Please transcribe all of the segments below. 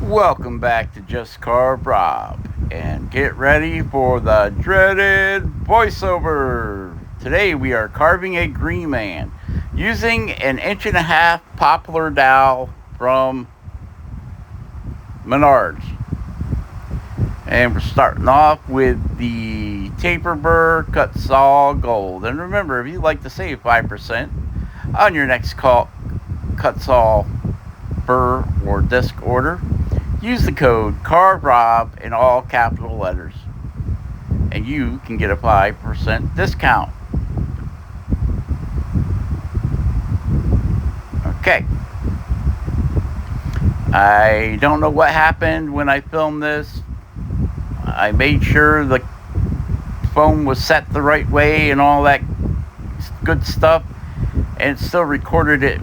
Welcome back to Just Carve Rob, and get ready for the dreaded voiceover. Today we are carving a green man using an 1.5 inch poplar dowel from Menards. And we're starting off with the taper burr cut saw gold. And remember, if you'd like to save 5% on your next cut saw burr or disc order, use the code CARVEROB in all capital letters, and you can get a 5% discount. Okay. I don't know what happened when I filmed this. I made sure the phone was set the right way and all that good stuff, and it still recorded it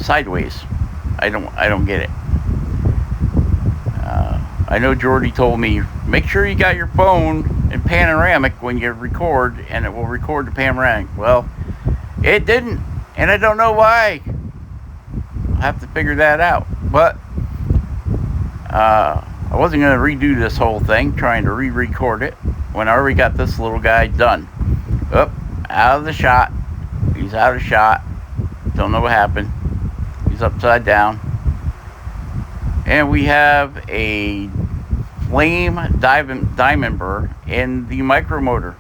sideways. I don't get it. I know Jordy told me, make sure you got your phone in panoramic when you record, and it will record the panoramic. Well, it didn't, and I don't know why. I'll have to figure that out. But I wasn't going to redo this whole thing, trying to re-record it, when I already got this little guy done. Up, out of the shot. He's out of shot. Don't know what happened. He's upside down. And we have a flame diamond burr in the micromotor.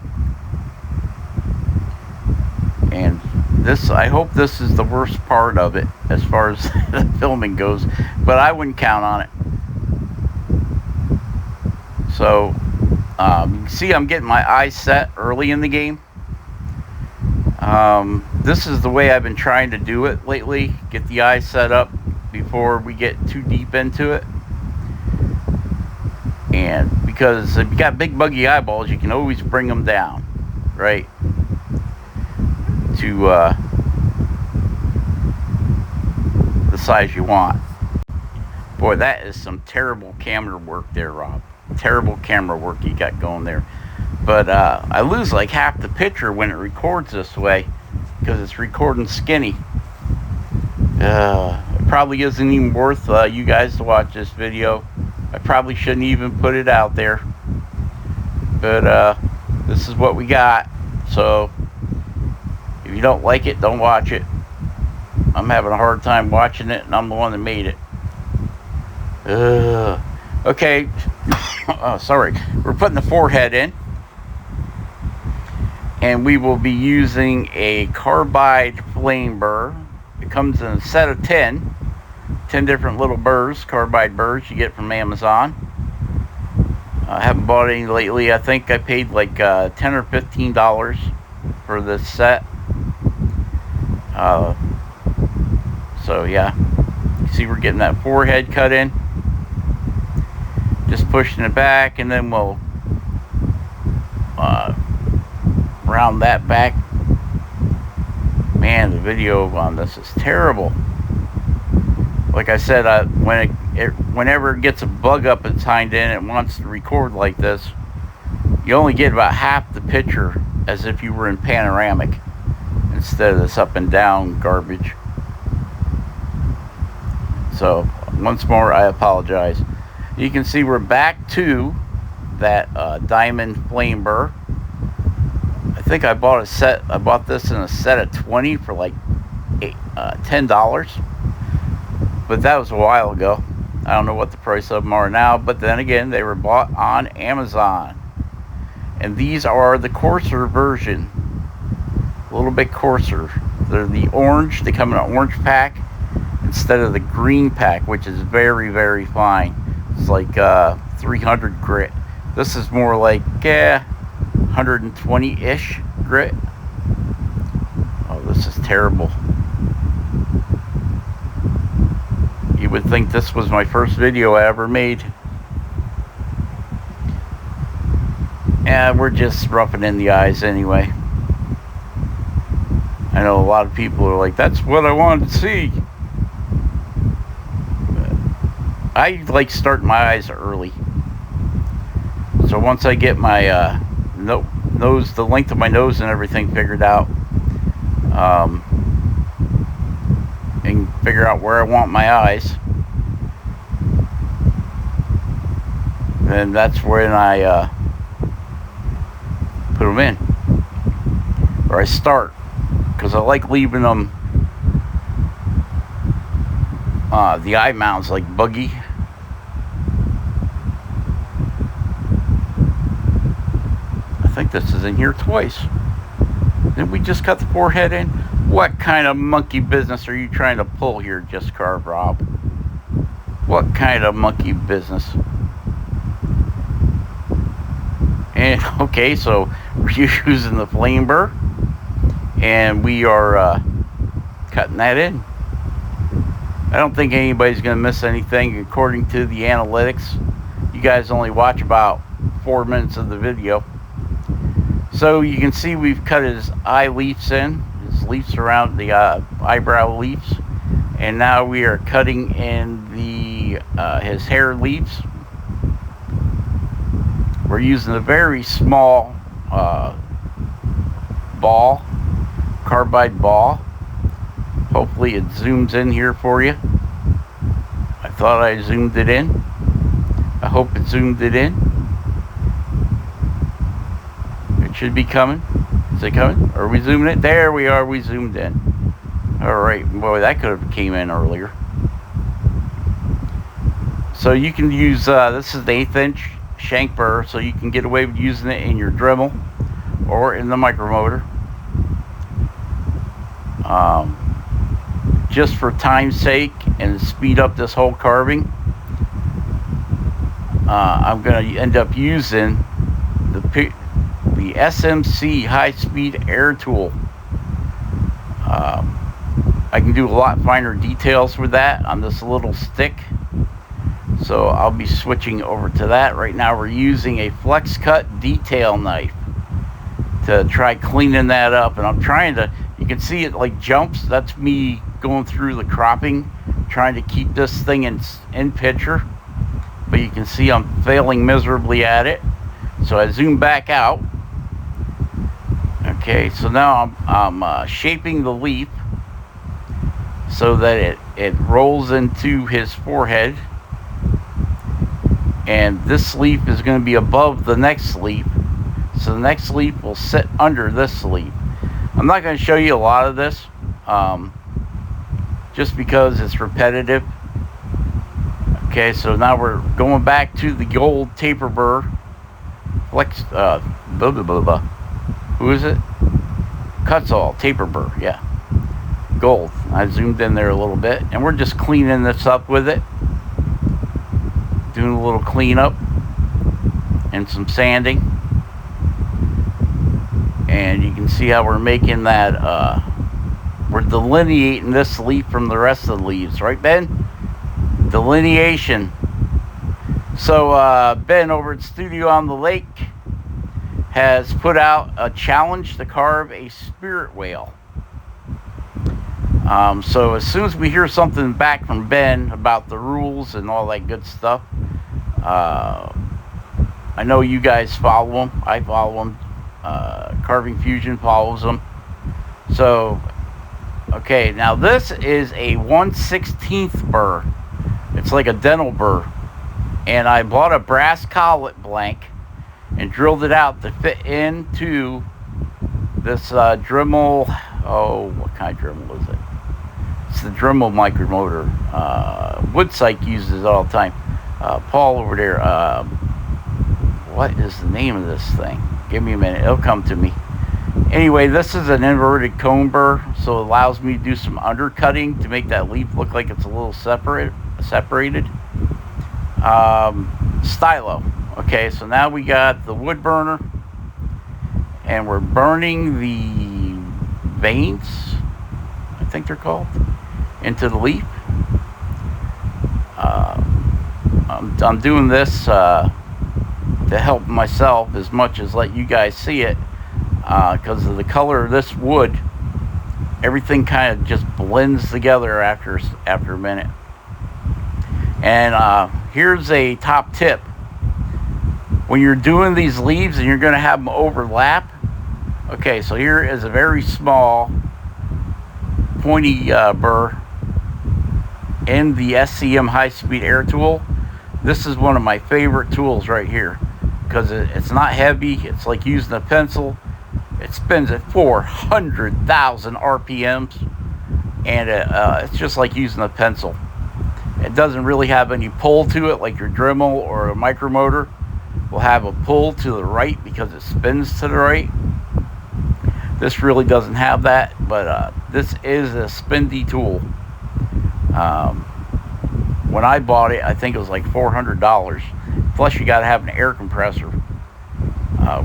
And this, I hope this is the worst part of it as far as the filming goes, but I wouldn't count on it. So you can see I'm getting my eyes set early in the game. This is the way I've been trying to do it lately, get the eyes set up before we get too deep into it. And because if you got big buggy eyeballs, you can always bring them down, right, to the size you want. Boy, that is some terrible camera work there, Rob. Terrible camera work you got going there. But I lose like half the picture when it records this way, because it's recording skinny. It probably isn't even worth you guys to watch this video. I probably shouldn't even put it out there. But this is what we got. So if you don't like it, don't watch it. I'm having a hard time watching it, and I'm the one that made it. Okay. Oh, sorry. We're putting the forehead in. And we will be using a carbide flame burr. It comes in a set of 10 different little burrs, carbide burrs you get from Amazon. I haven't bought any lately. I think I paid like $10 or $15 for this set. So yeah, you see we're getting that forehead cut in. Just pushing it back, and then we'll round that back. Man, the video on this is terrible. Like I said, whenever it gets a bug up its hind end, it wants to record like this. You only get about half the picture as if you were in panoramic instead of this up and down garbage. So once more, I apologize. You can see we're back to that diamond flame burr. I think I bought this in a set of 20 for like $10. But that was a while ago. I don't know what the price of them are now, but then again, they were bought on Amazon. And these are the coarser version. A little bit coarser. They're the orange. They come in an orange pack instead of the green pack, which is very, very fine. It's like 300 grit. This is more like 120-ish grit. Oh, this is terrible. You would think this was my first video I ever made. And we're just roughing in the eyes anyway. I know a lot of people are like, that's what I wanted to see. But I like starting my eyes early. So once I get my nose, the length of my nose and everything figured out, and figure out where I want my eyes, And that's when I put them in, or I start, because I like leaving them the eye mounts like buggy. I think this is in here twice. Did we just cut the forehead in? What kind of monkey business are you trying to pull here, Just Carve Rob? What kind of monkey business? And okay, so we're using the flame burr, and we are cutting that in. I don't think anybody's going to miss anything. According to the analytics, you guys only watch about 4 minutes of the video. So you can see we've cut his eye leaves in, his leaves around the eyebrow leaves, and now we are cutting in the his hair leaves. We're using a very small ball, carbide ball. Hopefully it zooms in here for you. I thought I zoomed it in. I hope it zoomed it in. It should be coming. Is it coming? Are we zooming it? There we are. We zoomed in. Alright. Boy, that could have came in earlier. So you can use, this is the 1/8 inch shank burr, so you can get away with using it in your Dremel or in the micromotor. Just for time's sake and to speed up this whole carving, I'm going to end up using the SMC high-speed air tool. I can do a lot finer details with that on this little stick, so I'll be switching over to that. Right now we're using a flex cut detail knife to try cleaning that up, and I'm trying to, you can see it like jumps. That's me going through the cropping, trying to keep this thing in picture, but you can see I'm failing miserably at it. So I zoom back out. Okay, so now I'm shaping the leaf so that it rolls into his forehead, and this leaf is going to be above the next leaf, so the next leaf will sit under this leaf. I'm not going to show you a lot of this, just because it's repetitive. Okay, so now we're going back to the gold taper burr. Flex, who is it? Cutsall taper burr, yeah. Gold. I zoomed in there a little bit, and we're just cleaning this up with it. Doing a little cleanup and some sanding. And you can see how we're making that, we're delineating this leaf from the rest of the leaves, right, Ben? Delineation. So Ben over at Studio on the Lake has put out a challenge to carve a spirit whale. So as soon as we hear something back from Ben about the rules and all that good stuff, I know you guys follow him. I follow him. Carving Fusion follows him. So, okay, now this is a 1/16 burr. It's like a dental burr. And I bought a brass collet blank and drilled it out to fit into this Dremel. Oh, what kind of Dremel is it? It's the Dremel micromotor. Wood Psyche uses it all the time. Paul over there, what is the name of this thing? Give me a minute, it'll come to me. Anyway, this is an inverted cone burr, so it allows me to do some undercutting to make that leaf look like it's a little separated. Stylo. Okay, so now we got the wood burner, and we're burning the veins, I think they're called, into the leaf. I'm doing this to help myself as much as let you guys see it, because of the color of this wood. Everything kind of just blends together after a minute. And here's a top tip. When you're doing these leaves and you're going to have them overlap, okay, so here is a very small pointy burr in the SCM high-speed air tool. This is one of my favorite tools right here because it's not heavy. It's like using a pencil. It spins at 400,000 RPMs, and it's just like using a pencil. It doesn't really have any pull to it like your Dremel or a micromotor will have a pull to the right because it spins to the right. This really doesn't have that, but this is a spendy tool. When I bought it, I think it was like $400. Plus, you got to have an air compressor,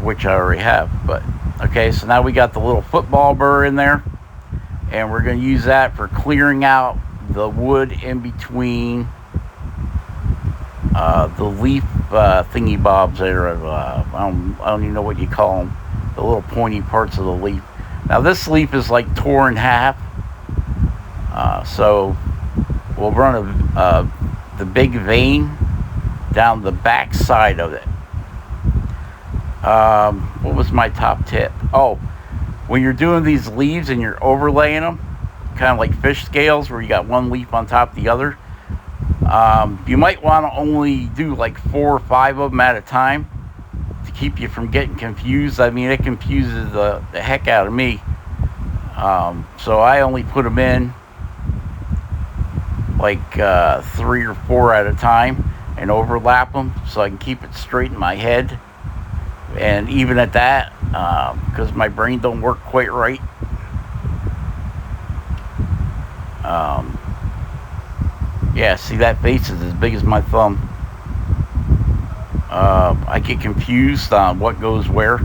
which I already have. But okay, so now we got the little football burr in there, and we're going to use that for clearing out the wood in between the leaf thingy bobs there. I don't even know what you call them. The little pointy parts of the leaf. Now this leaf is like torn in half, so we'll run the big vein down the back side of it. What was my top tip? Oh, when you're doing these leaves and you're overlaying them, kind of like fish scales where you got one leaf on top of the other, you might want to only do like 4 or 5 of them at a time to keep you from getting confused. I mean, it confuses the heck out of me. So I only put them in like 3 or 4 at a time and overlap them so I can keep it straight in my head. And even at that, because my brain don't work quite right, yeah, see, that face is as big as my thumb. I get confused on what goes where,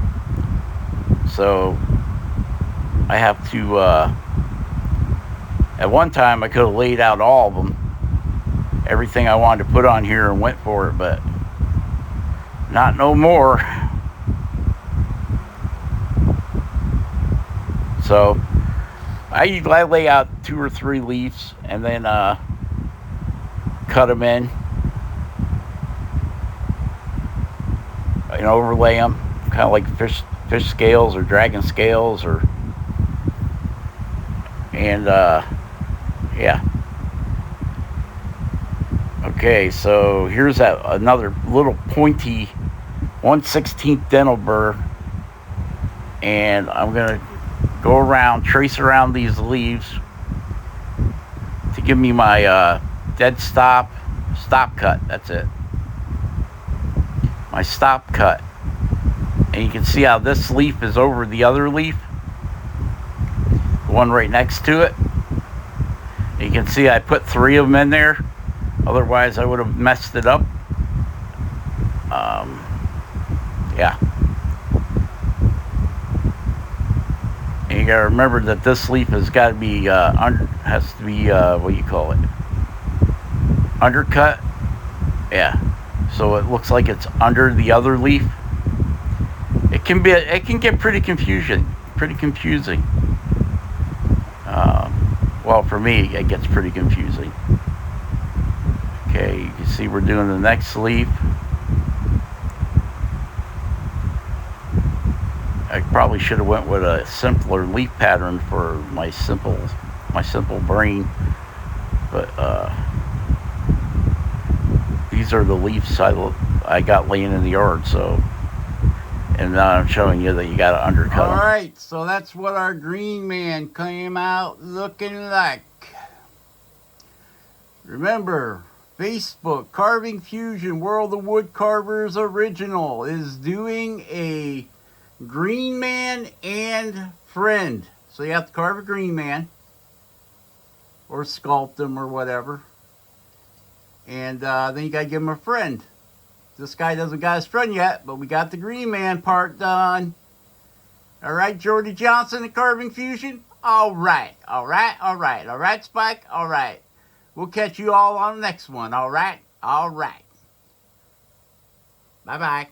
so I have to, at one time I could have laid out all of them, everything I wanted to put on here, and went for it, but not no more. So I lay out 2 or 3 leaves and then cut them in and overlay them, kind of like fish scales or dragon scales, and yeah. Okay, so here's another little pointy 1/16 dental burr, and I'm gonna go around, trace around these leaves to give me my dead stop cut. That's it, my stop cut. And you can see how this leaf is over the other leaf, the one right next to it. And you can see I put 3 of them in there, otherwise I would have messed it up. Yeah. And you gotta remember that this leaf has got to be has to be what do you call it? Undercut. Yeah. So it looks like it's under the other leaf. It can get pretty confusing. Well, for me, it gets pretty confusing. Okay, you can see we're doing the next leaf. I probably should have went with a simpler leaf pattern for my simple brain, but these are the leaves I got laying in the yard. So, and now I'm showing you that you got to undercut them. All right, so that's what our green man came out looking like. Remember, Facebook Carving Fusion World of Wood Carvers Original is doing a green man and friend. So you have to carve a green man or sculpt him or whatever, and then you gotta give him a friend. This guy doesn't got his friend yet, but we got the green man part done. All right, Jordy Johnson at Carving Fusion. All right, Spike. All right, we'll catch you all on the next one. All right. Bye bye.